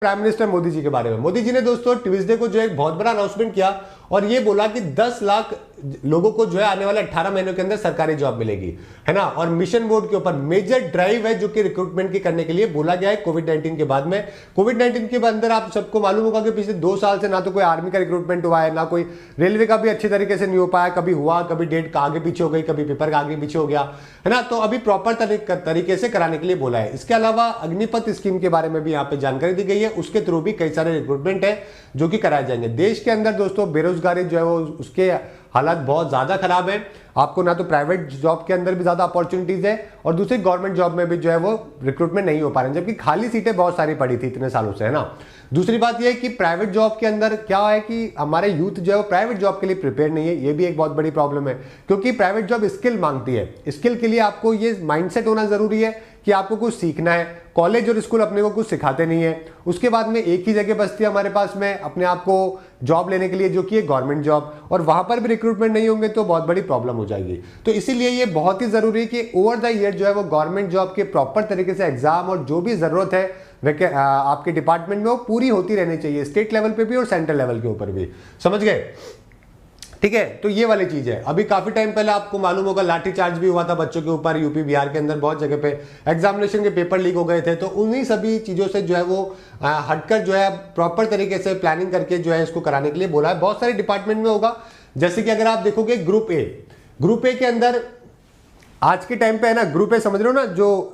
Prime minister Modi ji के बारे में। मोदी जी ने दोस्तों ट्यूसडे को जो एक बहुत बड़ा अनाउंसमेंट किया और ये बोला कि 10 लाख लोगों को जो है आने वाले 18 महीनों के अंदर सरकारी जॉब मिलेगी, है ना। और मिशन मोड के ऊपर मेजर ड्राइव है जो कि रिक्रूटमेंट की करने के लिए बोला गया है कोविड-19 के बाद में। कोविड-19 के अंदर आप सबको मालूम होगा कि पिछले 2 साल से ना तो कोई आर्मी का रिक्रूटमेंट हुआ है, ना कोई रेलवे का भी अच्छे तरीके से नहीं हो पाया, कभी हुआ, कभी डेट आगे पीछे हो गई, कभी पेपर का आगे पीछे हो गया, है ना। तो अभी प्रॉपर तरीके से कराने के लिए बोला है। इसके अलावा अग्निपथ स्कीम के बारे में भी यहाँ पे जानकारी दी गई है, उसके थ्रू भी कई सारे रिक्रूटमेंट है जो कि कराए जाएंगे। देश के अंदर दोस्तों बेरोजगारी जो है वो उसके हालात बहुत ज्यादा खराब है। आपको ना तो प्राइवेट जॉब के अंदर भी ज्यादा अपॉर्चुनिटीज है और दूसरी गवर्नमेंट जॉब में भी जो है वो रिक्रूटमेंट नहीं हो पा रहे हैं, जबकि खाली सीटें बहुत सारी पड़ी थी इतने सालों से, है ना। दूसरी बात यह है कि प्राइवेट जॉब के अंदर क्या है कि हमारे यूथ जो है वो प्राइवेट जॉब के लिए प्रिपेयर नहीं है। ये भी एक बहुत बड़ी प्रॉब्लम है, क्योंकि प्राइवेट जॉब स्किल मांगती है। स्किल के लिए आपको ये माइंडसेट होना जरूरी है कि आपको कुछ सीखना है। कॉलेज और स्कूल अपने को कुछ सिखाते नहीं है। उसके बाद में एक ही जगह बचती है हमारे पास में अपने आप को जॉब लेने के लिए, जो कि है गवर्नमेंट जॉब, और वहां पर भी रिक्रूटमेंट नहीं होंगे तो बहुत बड़ी प्रॉब्लम हो जाएगी। तो इसीलिए ये बहुत ही जरूरी है कि ओवर द ईयर जो है वो गवर्नमेंट जॉब के प्रॉपर तरीके से एग्जाम और जो भी जरूरत है आपके डिपार्टमेंट में वो पूरी होती रहनी चाहिए, स्टेट लेवल पे भी और सेंट्रल लेवल के ऊपर भी। समझ गए? ठीक है, तो ये वाली चीज है। अभी काफी टाइम पहले आपको मालूम होगा लाठीचार्ज भी हुआ था बच्चों के ऊपर, यूपी बिहार के अंदर बहुत जगह पे एग्जामिनेशन के पेपर लीक हो गए थे। तो उन्हीं सभी चीजों से जो है वो हटकर जो है प्रॉपर तरीके से प्लानिंग करके जो है इसको कराने के लिए बोला है। बहुत सारे डिपार्टमेंट में होगा, जैसे कि अगर आप देखोगे ग्रुप ए के अंदर आज के टाइम पे है ना, ग्रुप ए समझ रहे हो ना, जो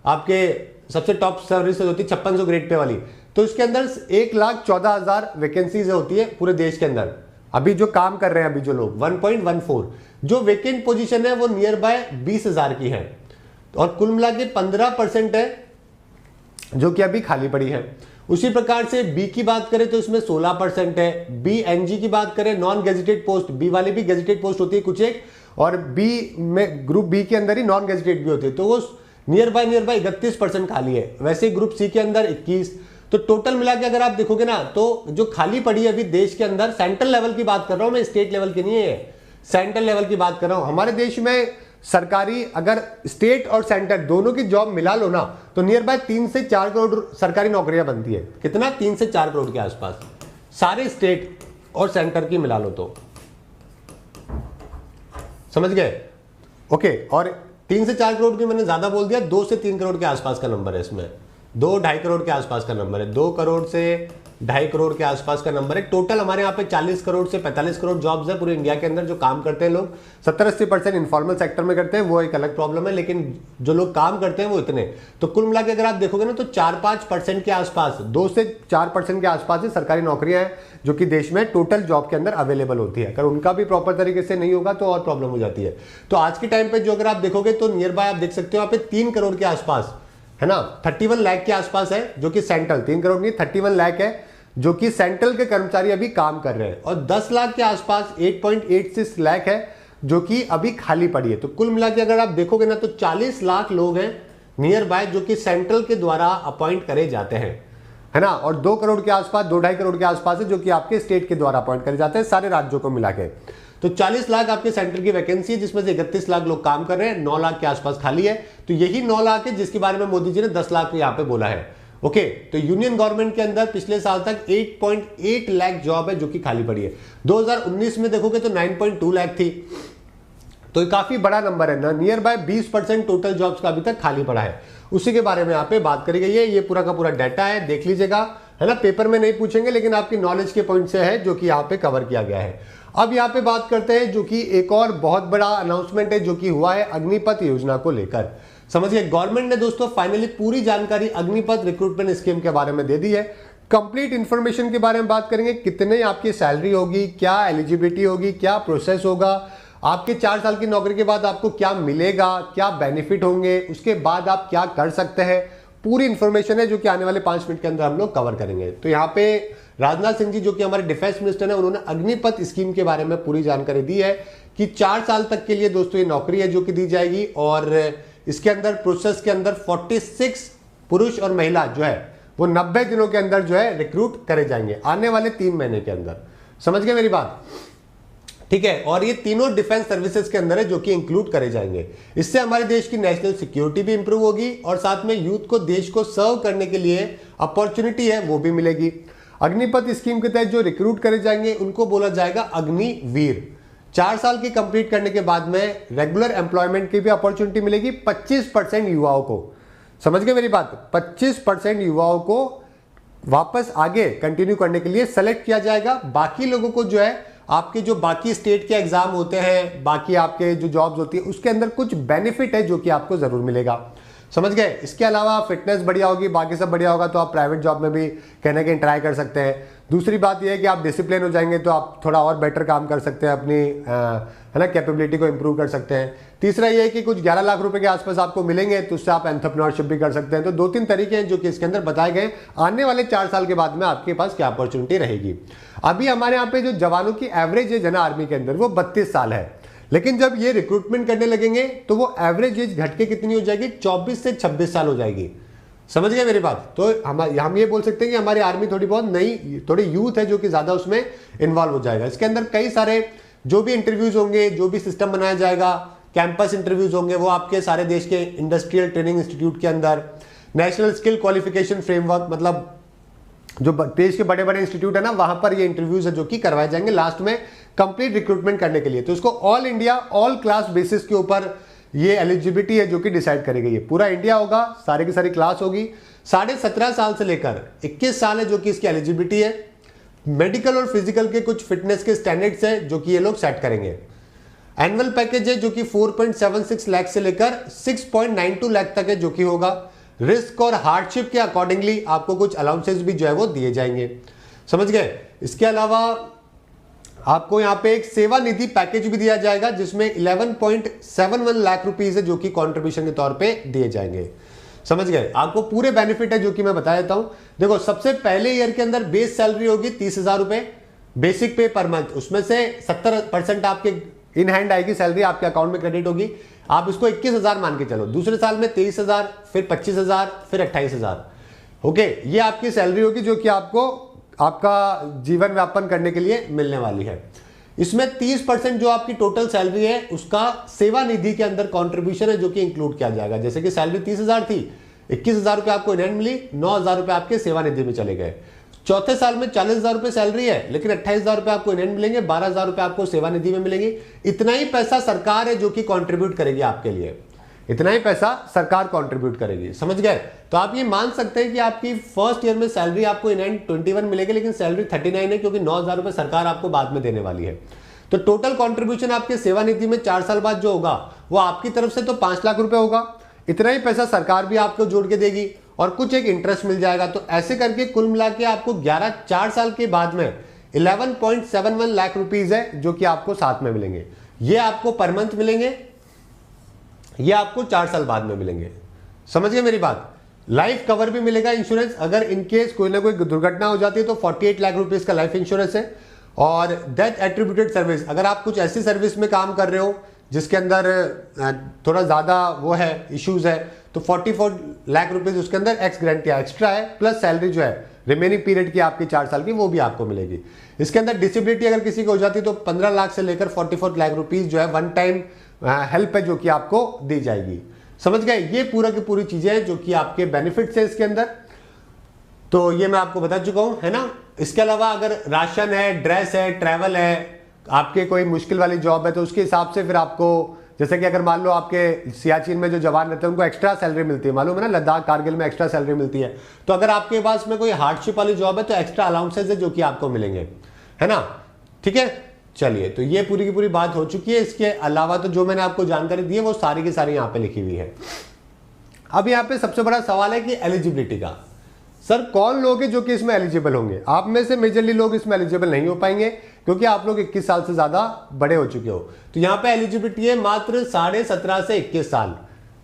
आपके सबसे टॉप सर्विस होती है 5600 ग्रेड पे वाली, तो इसके अंदर 1,14,000 वैकेंसीज होती है पूरे देश के अंदर। अभी जो काम कर रहे हैं अभी जो लोग 1.14 जो वैकेंट पोजीशन है वो नियर बाय 20,000 की है, और कुल मिला के 15% है जो कि अभी खाली पड़ी है। उसी प्रकार से बी की बात करें तो इसमें 16% है। बी एनजी की बात करें, नॉन गेजेटेड पोस्ट, बी वाली भी गेजेटेड पोस्ट होती है कुछ एक, और बी में ग्रुप बी के अंदर ही नॉन गेजेटेड भी होती है, तो वो नियर बाय 31% खाली है। वैसे ग्रुप सी के अंदर 21। तो टोटल मिला के अगर आप देखोगे ना तो जो खाली पड़ी है अभी देश के अंदर, सेंट्रल लेवल की बात कर रहा हूं मैं, स्टेट लेवल की नहीं है, सेंट्रल लेवल की बात कर रहा हूं। हमारे देश में सरकारी अगर स्टेट और सेंटर दोनों की जॉब मिला लो ना तो नियर बाय 3 से 4 करोड़ सरकारी नौकरियां बनती है। कितना? 3 से 4 करोड़ के आसपास, सारे स्टेट और सेंटर की मिला लो तो। समझ गए? ओके, और 3 से 4 करोड़ की मैंने ज्यादा बोल दिया, 2 से 3 करोड़ के आसपास का नंबर है इसमें, 2-2.5 करोड़ के आसपास का नंबर है, 2 करोड़ से 2.5 करोड़ के आसपास का नंबर है। टोटल हमारे यहाँ पे 40 करोड़ से 45 करोड़ जॉब्स है पूरे इंडिया के अंदर जो काम करते हैं लोग। 70-80% इनफॉर्मल सेक्टर में करते हैं, वो एक अलग प्रॉब्लम है, लेकिन जो लोग काम करते हैं वो इतने। तो कुल मिला के अगर आप देखोगे ना तो 4-5% के आसपास, 2 से 4% के आसपास ही सरकारी नौकरियां हैं जो कि देश में टोटल जॉब के अंदर अवेलेबल होती है। अगर उनका भी प्रॉपर तरीके से नहीं होगा तो और प्रॉब्लम हो जाती है। तो आज के टाइम पे जो अगर आप देखोगे तो नियर बाय आप देख सकते हो यहाँ पे 3 करोड़ के आसपास, है ना, 31 लाख के आसपास है जो कि सेंट्रल, 3 करोड़ नहीं 31 लाख है जो कि सेंट्रल के कर्मचारी अभी काम कर रहे हैं, और 10 लाख के आसपास 8.86 लाख है जो कि अभी खाली पड़ी है। तो कुल मिला के अगर आप देखोगे ना तो 40 लाख लोग हैं नियर बाय जो कि सेंट्रल के द्वारा अपॉइंट करे जाते हैं, है ना, और 2 करोड़ के आसपास, 2-2.5 करोड़ के आसपास है जो कि आपके स्टेट के द्वारा अपॉइंट करे जाते हैं सारे राज्यों को मिला के। तो 40 लाख आपके सेंटर की वैकेंसी है जिसमें से 31 लाख लोग काम कर रहे हैं, 9 लाख के आसपास खाली है। तो यही 9 लाख है जिसके बारे में मोदी जी ने 10 लाख यहाँ पे बोला है। ओके, तो यूनियन गवर्नमेंट के अंदर पिछले साल तक 8.8 लाख जॉब है जो कि खाली पड़ी है। 2019 में देखोगे तो 9.2 लाख थी, तो काफी बड़ा नंबर है ना, नियर बाय 20% टोटल जॉब्स का अभी तक खाली पड़ा है। उसी के बारे में यहाँ पे बात करी गई है। ये पूरा का पूरा डाटा है, देख लीजिएगा, है ना। पेपर में नहीं पूछेंगे लेकिन आपकी नॉलेज के पॉइंट से है जो कि यहाँ पे कवर किया गया है। अब यहाँ पे बात करते हैं जो कि एक और बहुत बड़ा अनाउंसमेंट है जो कि हुआ है अग्निपथ योजना को लेकर। समझिए, गवर्नमेंट ने दोस्तों फाइनली पूरी जानकारी अग्निपथ रिक्रूटमेंट स्कीम के बारे में दे दी है। कंप्लीट इंफॉर्मेशन के बारे में बात करेंगे, कितने आपकी सैलरी होगी, क्या एलिजिबिलिटी होगी, क्या प्रोसेस होगा, आपके 4 साल की नौकरी के बाद आपको क्या मिलेगा, क्या बेनिफिट होंगे, उसके बाद आप क्या कर सकते हैं, पूरी इंफॉर्मेशन है जो कि आने वाले 5 मिनट के अंदर हम लोग कवर करेंगे। तो यहाँ पे राजनाथ सिंह जी जो कि हमारे डिफेंस मिनिस्टर हैं, उन्होंने अग्निपथ स्कीम के बारे में पूरी जानकारी दी है कि 4 साल तक के लिए दोस्तों ये नौकरी है जो कि दी जाएगी, और इसके अंदर प्रोसेस के अंदर 46 पुरुष और महिला जो है वो 90 दिनों के अंदर जो है रिक्रूट करे जाएंगे आने वाले 3 महीने के अंदर। समझ गए मेरी बात? ठीक है, और ये तीनों डिफेंस सर्विसेज के अंदर है जो कि इंक्लूड करे जाएंगे। इससे हमारे देश की नेशनल सिक्योरिटी भी इंप्रूव होगी और साथ में यूथ को देश को सर्व करने के लिए अपॉर्चुनिटी है वो भी मिलेगी। अग्निपथ स्कीम के तहत जो रिक्रूट करे जाएंगे उनको बोला जाएगा अग्निवीर। 4 साल की कंप्लीट करने के बाद में रेगुलर एम्प्लॉयमेंट की भी अपॉर्चुनिटी मिलेगी 25% युवाओं को। समझ गए मेरी बात? 25% युवाओं को वापस आगे कंटिन्यू करने के लिए सेलेक्ट किया जाएगा। बाकी लोगों को जो है आपके जो बाकी स्टेट के एग्जाम होते हैं, बाकी आपके जो जॉब्स होती है उसके अंदर कुछ बेनिफिट है जो कि आपको जरूर मिलेगा। समझ गए? इसके अलावा फिटनेस बढ़िया होगी, बाकी सब बढ़िया होगा तो आप प्राइवेट जॉब में भी कहीं ना कहीं ट्राई कर सकते हैं। दूसरी बात यह है कि आप डिसिप्लिन हो जाएंगे तो आप थोड़ा और बेटर काम कर सकते हैं, अपनी है ना कैपेबिलिटी को इंप्रूव कर सकते हैं। तीसरा ये है कि कुछ 11 लाख रुपए के आसपास आपको मिलेंगे तो उससे आप एंटरप्रेन्योरशिप भी कर सकते हैं। तो 2-3 तरीके हैं जो कि इसके अंदर बताए गए। आने वाले 4 साल के बाद में आपके पास क्या अपॉर्चुनिटी रहेगी। अभी हमारे यहाँ पे जो जवानों की एवरेज एज है ना आर्मी के अंदर वो 32 साल है, लेकिन जब ये रिक्रूटमेंट करने लगेंगे तो वो एवरेज एज घट के कितनी हो जाएगी? 24 से 26 साल हो जाएगी। समझ गए मेरी बात? तो हम ये बोल सकते हैं कि हमारी आर्मी थोड़ी बहुत नई, थोड़ी यूथ है जो कि ज्यादा उसमें इन्वॉल्व हो जाएगा। इसके अंदर कई सारे जो भी इंटरव्यूज होंगे, जो भी सिस्टम बनाया जाएगा, कैंपस इंटरव्यूज होंगे, वो आपके सारे देश के इंडस्ट्रियल ट्रेनिंग इंस्टीट्यूट के अंदर, नेशनल स्किल क्वालिफिकेशन फ्रेमवर्क, मतलब जो देश के बड़े बड़े इंस्टीट्यूट है ना वहां पर ये इंटरव्यूज है जो कि करवाए जाएंगे लास्ट में कंप्लीट रिक्रूटमेंट करने के लिए। तो इसको all India all class basis के ऊपर ये एलिजिबिलिटी है जो कि डिसाइड करेगी। ये पूरा इंडिया होगा, सारी की सारी क्लास होगी। 17.5 साल से लेकर 21 साल है जो कि इसकी एलिजिबिलिटी है। मेडिकल और फिजिकल के कुछ फिटनेस के स्टैंडर्ड्स है जो कि ये लोग सेट करेंगे। एनुअल पैकेज है जो कि 4.76 लाख से लेकर 6.92 लाख तक है जो कि होगा। रिस्क और हार्डशिप के अकॉर्डिंगली आपको कुछ अलाउंसेस भी जो है वो दिए जाएंगे। समझ गए? इसके अलावा आपको यहाँ पे एक सेवा निधि पैकेज भी दिया जाएगा जिसमें 11.71 लाख रुपीस है जो कि कंट्रीब्यूशन के तौर पे दिए जाएंगे। समझ गए? आपको पूरे बेनिफिट है जो कि मैं बता देता हूं। देखो, सबसे पहले ईयर के अंदर बेस सैलरी होगी 30,000 रुपए बेसिक पे पर मंथ, उसमें से 70% आपके इन हैंड आएगी, सैलरी आपके अकाउंट में क्रेडिट होगी। आप इसको 21,000 मान के चलो। दूसरे साल में 23,000, फिर 25,000, फिर 28,000। ओके, ये आपकी सैलरी होगी जो कि आपको आपका जीवन व्यापन करने के लिए मिलने वाली है। इसमें 30% जो आपकी टोटल सैलरी है उसका सेवा निधि के अंदर कंट्रीब्यूशन है जो कि इंक्लूड किया जाएगा। जैसे कि सैलरी 30,000 थी, 21,000 रुपए आपको इन हैंड मिली, 9,000 रुपए आपके सेवा निधि में चले गए। चौथे साल में 40,000 रुपए सैलरी है, लेकिन 28,000 रुपए आपको इन हैंड मिलेंगे, 12,000 रुपए आपको सेवा निधि में मिलेंगे। इतना ही पैसा सरकार है जो कि कंट्रीब्यूट करेगी आपके लिए, इतना ही पैसा सरकार कंट्रीब्यूट करेगी। समझ गए? तो आप ये मान सकते हैं कि आपकी फर्स्ट ईयर में सैलरी आपको इन हैंड 21 मिलेगी, लेकिन सैलरी 39 है क्योंकि 9,000 रुपए सरकार आपको बाद में देने वाली है। तो टोटल कंट्रीब्यूशन आपके सेवा निधि में 4 साल बाद जो होगा वो आपकी तरफ से तो 5 लाख रुपए होगा। इतना ही पैसा सरकार भी आपको जोड़ के देगी और कुछ एक इंटरेस्ट मिल जाएगा। तो ऐसे करके कुल मिला के आपको 4 साल के बाद में 11.71 लाख रुपीज है जो कि आपको साथ में मिलेंगे। ये आपको पर मंथ मिलेंगे, ये आपको 4 साल बाद में मिलेंगे। समझ गए मेरी बात? लाइफ कवर भी मिलेगा, इंश्योरेंस। अगर इनकेस कोई ना कोई दुर्घटना हो जाती है तो 48 लाख रुपीज का लाइफ इंश्योरेंस है। और डेथ एट्रीब्यूटेड सर्विस, अगर आप कुछ ऐसी सर्विस में काम कर रहे हो जिसके अंदर थोड़ा ज्यादा वो है इश्यूज है तो 44 लाख रुपीज उसके अंदर एक्स गारंटी एक्स्ट्रा है, प्लस सैलरी जो है रिमेनिंग पीरियड की आपकी 4 साल की वो भी आपको मिलेगी। इसके अंदर डिसेबिलिटी अगर किसी को हो जाती है तो 15 लाख से लेकर 44 लाख रुपीज जो है वन टाइम हेल्प है जो कि आपको दी जाएगी। समझ गए? ये पूरा की पूरी चीजें हैं जो कि आपके बेनिफिट्स है इसके अंदर। तो ये मैं आपको बता चुका हूं, है ना। इसके अलावा अगर राशन है, ड्रेस है, ट्रैवल है, आपके कोई मुश्किल वाली जॉब है तो उसके हिसाब से फिर आपको, जैसे कि अगर मान लो आपके सियाचिन में जो जवान रहते हैं उनको एक्स्ट्रा सैलरी मिलती है, मालूम है ना, लद्दाख कारगिल में एक्स्ट्रा सैलरी मिलती है। तो अगर आपके पास में कोई हार्डशिप वाली जॉब है तो एक्स्ट्रा अलाउंसेज है जो कि आपको मिलेंगे, है ना। ठीक है, चलिए, तो ये पूरी की पूरी बात हो चुकी है। इसके अलावा तो जो मैंने आपको जानकारी दी है वो सारी की सारी यहाँ पे लिखी हुई है। अब यहाँ पे सबसे बड़ा सवाल है कि एलिजिबिलिटी का, सर कौन लोग हैं जो कि इसमें एलिजिबल होंगे। आप में से मेजरली लोग इसमें एलिजिबल नहीं हो पाएंगे क्योंकि आप लोग 21 साल से ज्यादा बड़े हो चुके हो। तो यहाँ पे एलिजिबिलिटी है मात्र 17.5 से 21 साल।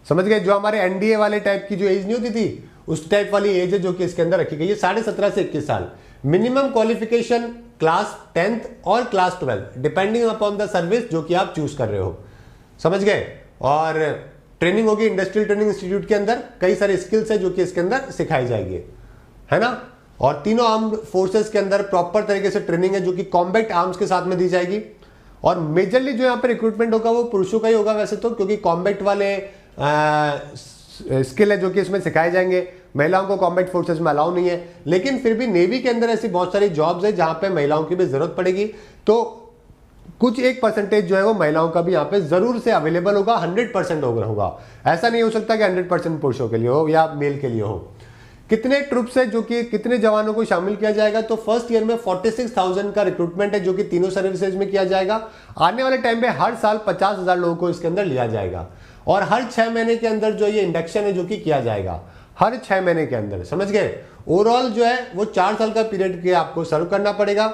समझ गए? जो हमारे एनडीए वाले टाइप की जो एज नहीं होती थी उस टाइप वाली एज है जो कि इसके अंदर रखी गई है, 17.5 से 21 साल। मिनिमम क्वालिफिकेशन क्लास 10th और class 12 depending upon the service जो कि आप चूज कर रहे हो। समझ गए? और ट्रेनिंग होगी इंडस्ट्रियल ट्रेनिंग इंस्टीट्यूट के अंदर, कई सारे स्किल्स है जो कि इसके अंदर सिखाई जाएगी, है ना। और तीनों आर्म्ड फोर्सेस के अंदर प्रॉपर तरीके से ट्रेनिंग है जो कि कॉम्बैट आर्म्स के साथ में दी जाएगी। और मेजरली जो यहाँ पे रिक्रूटमेंट होगा वो पुरुषों का ही होगा वैसे तो, क्योंकि कॉम्बैट वाले स्किल है जो कि इसमें सिखाए जाएंगे। महिलाओं को कॉम्बैट फोर्सेस में अलाउ नहीं है, लेकिन फिर भी नेवी के अंदर ऐसी बहुत सारी जॉब्स है जहां पे महिलाओं की भी जरूरत पड़ेगी, तो कुछ एक परसेंटेज जो है वो महिलाओं का भी यहाँ पे जरूर से अवेलेबल होगा। 100% होगा, ऐसा नहीं हो सकता कि 100% पुरुषों के लिए हो या मेल के लिए हो। कितने ट्रुप्स है जो कि कितने जवानों को शामिल किया जाएगा, तो फर्स्ट ईयर में 46,000 का रिक्रूटमेंट है जो कि तीनों सर्विसेज में किया जाएगा। आने वाले टाइम पे हर साल 50,000 लोगों को इसके अंदर लिया जाएगा, और हर 6 महीने के अंदर जो ये इंडक्शन है जो कि किया जाएगा, हर 6 महीने के अंदर, समझ गए। ओवरऑल जो है वो 4 साल का पीरियड के आपको सर्व करना पड़ेगा,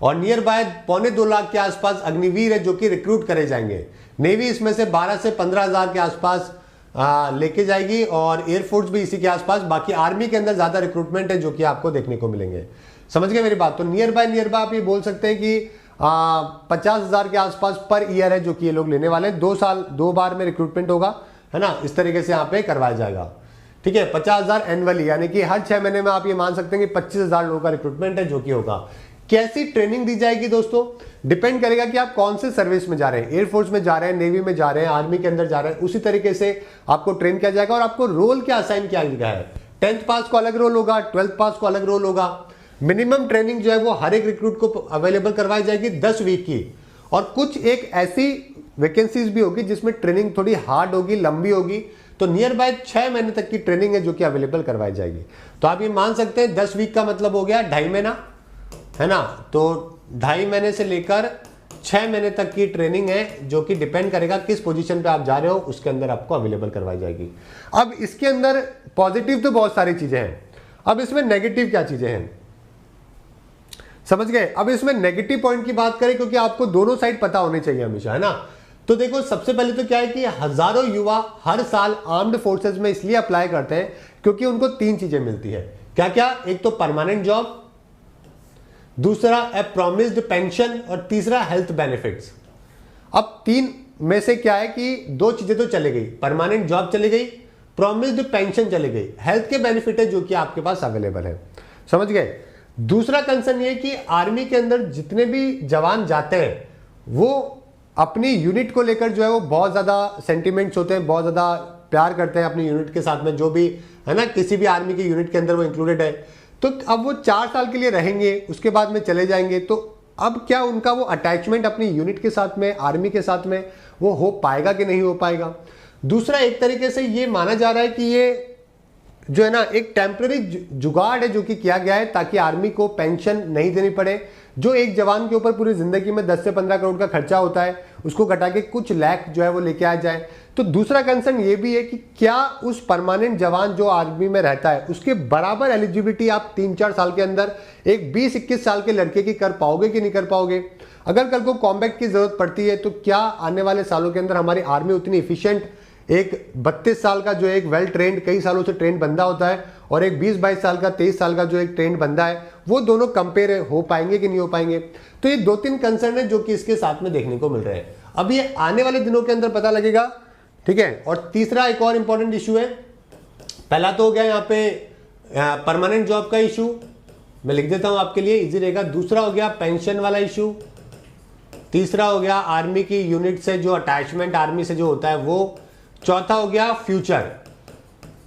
और नियर बाय 2.25 लाख के आसपास अग्निवीर है जो कि रिक्रूट करे जाएंगे। नेवी इसमें से 12 से 15,000 के आसपास लेके जाएगी, और एयरफोर्स भी इसी के आसपास। बाकी आर्मी के अंदर ज्यादा रिक्रूटमेंट है जो कि आपको देखने को मिलेंगे, समझ गए मेरी बात। तो नियर बाय आप ये बोल सकते हैं कि 50,000 के आसपास पर ईयर है जो कि ये लोग लेने वाले हैं। 2 साल 2 बार में रिक्रूटमेंट होगा, है ना, इस तरीके से यहाँ पे करवाया जाएगा, ठीक है। 50,000 एनुअली, यानी कि हर 6 महीने में आप ये मान सकते हैं कि 25,000 लोगों का रिक्रूटमेंट है जो कि होगा। कैसी ट्रेनिंग दी जाएगी दोस्तों, डिपेंड करेगा कि आप कौन से सर्विस में जा रहे हैं, एयरफोर्स में जा रहे हैं, नेवी में जा रहे हैं, आर्मी के अंदर जा रहे हैं, उसी तरीके से आपको ट्रेन किया जाएगा। और आपको रोल क्या असाइन किया गया है, 10th पास को अलग रोल होगा, 12th पास को अलग रोल होगा। मिनिमम ट्रेनिंग जो है वो हर एक रिक्रूट को अवेलेबल करवाई जाएगी 10 वीक की, और कुछ एक ऐसी वैकेंसीज भी होगी जिसमें ट्रेनिंग थोड़ी हार्ड होगी, लंबी होगी, तो नियर बाय 6 महीने तक की ट्रेनिंग है जो कि अवेलेबल करवाई जाएगी। तो आप ये मान सकते हैं 10 वीक का मतलब हो गया 2.5 महीना, है ना। तो 2.5 महीने से लेकर 6 महीने तक की ट्रेनिंग है जो कि डिपेंड करेगा किस पोजीशन पे आप जा रहे हो, उसके अंदर आपको अवेलेबल करवाई जाएगी। अब इसके अंदर पॉजिटिव तो बहुत सारी चीजें हैं, अब इसमें नेगेटिव क्या चीजें हैं, समझ गए। अब इसमें नेगेटिव पॉइंट की बात करें, क्योंकि आपको दोनों साइड पता होनी चाहिए हमेशा, है ना। तो देखो, सबसे पहले तो क्या है कि हजारों युवा हर साल आर्म्ड फोर्सेस में इसलिए अप्लाई करते हैं क्योंकि उनको 3 चीजें मिलती है। क्या क्या, एक तो परमानेंट जॉब, दूसरा ए प्रॉमिस्ड पेंशन, और तीसरा हेल्थ बेनिफिट्स। अब 3 में से क्या है कि 2 चीजें तो चली गई, परमानेंट जॉब चली गई, प्रॉमिस्ड पेंशन चली गई, हेल्थ के बेनिफिट है जो कि आपके पास अवेलेबल है, समझ गए। दूसरा कंसर्न ये कि आर्मी के अंदर जितने भी जवान जाते हैं वो अपनी यूनिट को लेकर जो है वो बहुत ज्यादा सेंटिमेंट्स होते हैं, बहुत ज्यादा प्यार करते हैं अपनी यूनिट के साथ में, जो भी है ना, किसी भी आर्मी की यूनिट के अंदर वो इंक्लूडेड है। तो अब वो 4 साल के लिए रहेंगे, उसके बाद में चले जाएंगे, तो अब क्या उनका वो अटैचमेंट अपनी यूनिट के साथ में, आर्मी के साथ में, वो हो पाएगा कि नहीं हो पाएगा। दूसरा, एक तरीके से ये माना जा रहा है कि ये जो है ना एक टेम्पररी जुगाड़ है जो कि किया गया है ताकि आर्मी को पेंशन नहीं देनी पड़े। जो एक जवान के ऊपर पूरी जिंदगी में 10 से 15 करोड़ का खर्चा होता है, उसको घटा के कुछ लाख जो है वो लेके आ जाए। तो दूसरा कंसर्न ये भी है कि क्या उस परमानेंट जवान जो आर्मी में रहता है उसके बराबर एलिजिबिलिटी आप 3-4 साल के अंदर एक 20-21 साल के लड़के की कर पाओगे कि नहीं कर पाओगे। अगर कल को कॉम्बैट की जरूरत पड़ती है तो क्या आने वाले सालों के अंदर हमारी आर्मी उतनी इफिशियंट, एक 32 साल का जो एक वेल ट्रेंड, कई सालों से ट्रेंड बंदा होता है, और एक 20-22 साल का, 23 साल का जो एक ट्रेंड बंदा है, वो दोनों कंपेयर हो पाएंगे कि नहीं हो पाएंगे। तो ये 2-3 कंसर्न है जो कि इसके साथ में देखने को मिल रहे हैं। अब ये आने वाले दिनों के अंदर पता लगेगा, ठीक है। और तीसरा एक और इंपॉर्टेंट इशू है, पहला तो हो गया यहाँ पे परमानेंट जॉब का इशू, मैं लिख देता हूं आपके लिए, इजी रहेगा। दूसरा हो गया पेंशन वाला इशू, तीसरा हो गया आर्मी की यूनिट से जो अटैचमेंट आर्मी से जो होता है वो, चौथा हो गया फ्यूचर।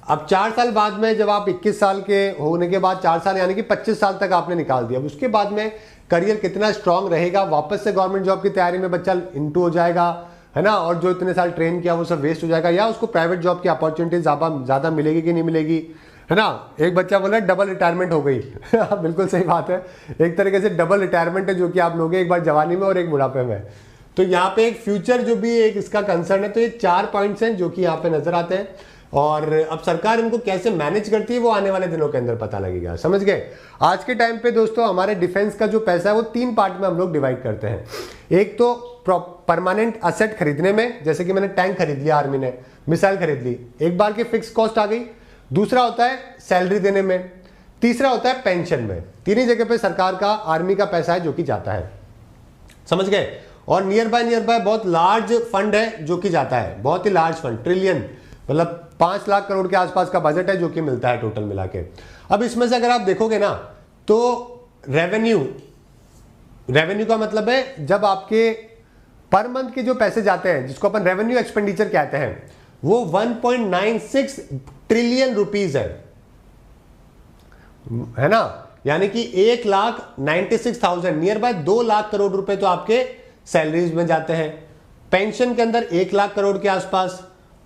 अब 4 साल बाद में जब आप 21 साल के होने के बाद 4 साल यानी कि 25 साल तक आपने निकाल दिया, अब उसके बाद में करियर कितना स्ट्रांग रहेगा, वापस से गवर्नमेंट जॉब की तैयारी में बच्चा इंटू हो जाएगा, है ना, और जो इतने साल ट्रेन किया वो सब वेस्ट हो जाएगा, या उसको प्राइवेट जॉब की अपॉर्चुनिटी ज्यादा मिलेगी कि नहीं मिलेगी, है ना। एक बच्चा बोला डबल रिटायरमेंट हो गई बिल्कुल सही बात है, एक तरीके से डबल रिटायरमेंट है जो कि आप लोगे, एक बार जवानी में और एक बुढ़ापे में। तो यहाँ पे एक फ्यूचर जो भी एक इसका कंसर्न है, तो ये 4 पॉइंट्स हैं जो कि यहाँ पे नजर आते हैं, और अब सरकार इनको कैसे मैनेज करती है वो आने वाले दिनों के अंदर पता लगेगा, समझ गए। आज के टाइम पे दोस्तों हमारे डिफेंस का जो पैसा है वो 3 पार्ट में हम लोग डिवाइड करते हैं। एक तो परमानेंट असेट खरीदने में, जैसे कि मैंने टैंक खरीद लिया, आर्मी ने मिसाइल खरीद ली, एक बार की फिक्स कॉस्ट आ गई। दूसरा होता है सैलरी देने में, तीसरा होता है पेंशन में। 3 ही जगह पे सरकार का, आर्मी का पैसा है जो कि जाता है, समझ गए। और नियर बाय बहुत लार्ज फंड है जो कि जाता है, बहुत ही लार्ज फंड, ट्रिलियन, मतलब 5 लाख करोड़ के आसपास का बजट है जो कि मिलता है टोटल मिला के। अब इसमें से अगर आप देखोगे ना तो रेवेन्यू रेवेन्यू का मतलब है जब आपके पर मंथ के जो पैसे जाते हैं, जिसको अपन रेवेन्यू एक्सपेंडिचर कहते हैं, वो 1.96 ट्रिलियन रुपीज है ना, यानी कि 1,96,000 नियर बाय 2 लाख करोड़ रुपए तो आपके सैलरीज में जाते हैं। पेंशन के अंदर 1 लाख करोड़ के आसपास,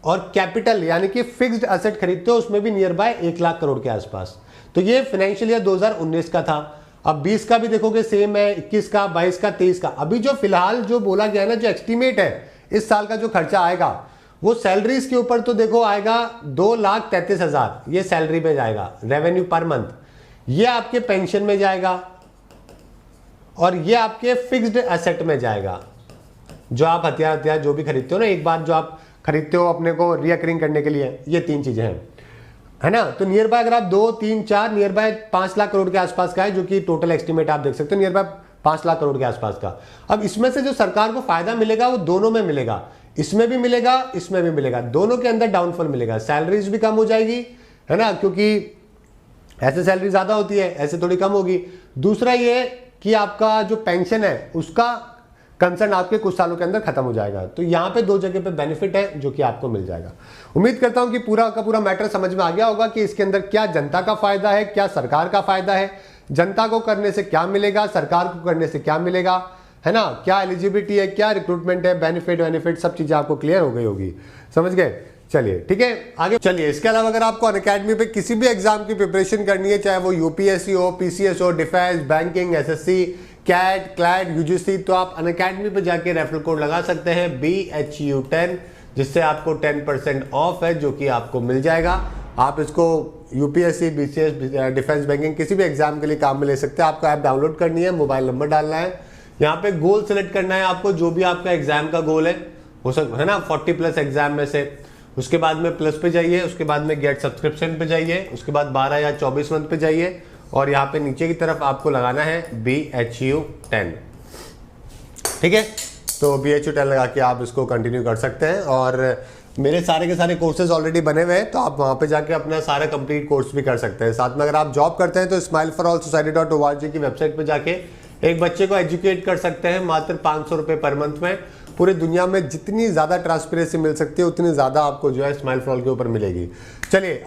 और कैपिटल यानी कि फिक्स्ड एसेट खरीदते हो उसमें भी नियर बाय 1 लाख करोड़ के आसपास। तो ये फाइनेंशियल ईयर 2019 का था। अब 20 का भी देखोगे सेम है, 21 का, 22 का, 23 का। अभी जो फिलहाल जो बोला गया ना, जो एस्टिमेट है इस साल का जो खर्चा आएगा, वो सैलरीज के ऊपर तो देखो आएगा 2,33,000, ये सैलरी में जाएगा रेवेन्यू पर मंथ। ये आपके पेंशन में जाएगा और ये आपके फिक्स्ड एसेट में जाएगा, जो आप हथियार जो भी खरीदते हो ना, एक बार जो आप खरीदते हो अपने को रिकरिंग करने के लिए, ये 3 चीजें हैं, है ना। तो नियर बाय अगर आप 2, 3, 4 नियर बाय 5 लाख करोड़ के आसपास का है, जो कि टोटल एस्टिमेट आप देख सकते हो, नियर बाय 5 लाख करोड़ के आसपास का। अब इसमें से जो सरकार को फायदा मिलेगा वो दोनों में मिलेगा, इसमें भी मिलेगा, इसमें भी मिलेगा, दोनों के अंदर डाउनफॉल मिलेगा। सैलरीज भी कम हो जाएगी, है ना, क्योंकि ऐसे सैलरी ज्यादा होती है, ऐसे थोड़ी कम होगी। दूसरा ये कि आपका जो पेंशन है उसका कंसर्न आपके कुछ सालों के अंदर खत्म हो जाएगा। तो यहाँ पे 2 जगह पे बेनिफिट है जो कि आपको मिल जाएगा। उम्मीद करता हूं कि पूरा का पूरा मैटर समझ में आ गया होगा कि इसके अंदर क्या जनता का फायदा है, क्या सरकार का फायदा है, जनता को करने से क्या मिलेगा, सरकार को करने से क्या मिलेगा, है ना, क्या एलिजिबिलिटी है, क्या रिक्रूटमेंट है, बेनिफिट, सब चीजें आपको क्लियर हो गई होगी। समझ गए? चलिए ठीक है, आगे चलिए। इसके अलावा अगर आपको अनअकैडमी पे किसी भी एग्जाम की प्रिपरेशन करनी है, चाहे वो यूपीएससी हो, पीसीएस हो, defence, banking, SSC, CAT, CLAT, UGC, तो आप अनअकैडमी पे जाके रेफरल कोड लगा सकते हैं BHU10, जिससे आपको 10% ऑफ है, जो कि आपको मिल जाएगा। आप इसको यूपीएससी, बीसीएस, डिफेंस, बैंकिंग किसी भी एग्जाम के लिए काम में ले सकते हैं। आपको ऐप डाउनलोड करनी है, मोबाइल नंबर डालना है, यहाँ पे गोल सेलेक्ट करना है आपको, जो भी आपका एग्जाम का गोल है, हो सकता है ना 40+ एग्जाम में से। उसके बाद में प्लस पे जाइए, उसके बाद में गेट सब्सक्रिप्शन पे जाइए, उसके बाद 12 या 24 मंथ पे जाइए, और यहाँ पे नीचे की तरफ आपको लगाना है BHU10। ठीक है, तो BHU10 लगा के आप इसको कंटिन्यू कर सकते हैं। और मेरे सारे के सारे कोर्सेज ऑलरेडी बने हुए हैं, तो आप वहाँ पे जाके अपना सारा कंप्लीट कोर्स भी कर सकते हैं। साथ में अगर आप जॉब करते हैं तो smileforallsociety.org की वेबसाइट पे जाके एक बच्चे को एजुकेट कर सकते हैं मात्र 500 रुपये पर मंथ में। पूरी दुनिया में जितनी ज़्यादा ट्रांसपेरेंसी मिल सकती है उतनी ज़्यादा आपको जो है स्माइल फॉर ऑल के ऊपर मिलेगी। चलिए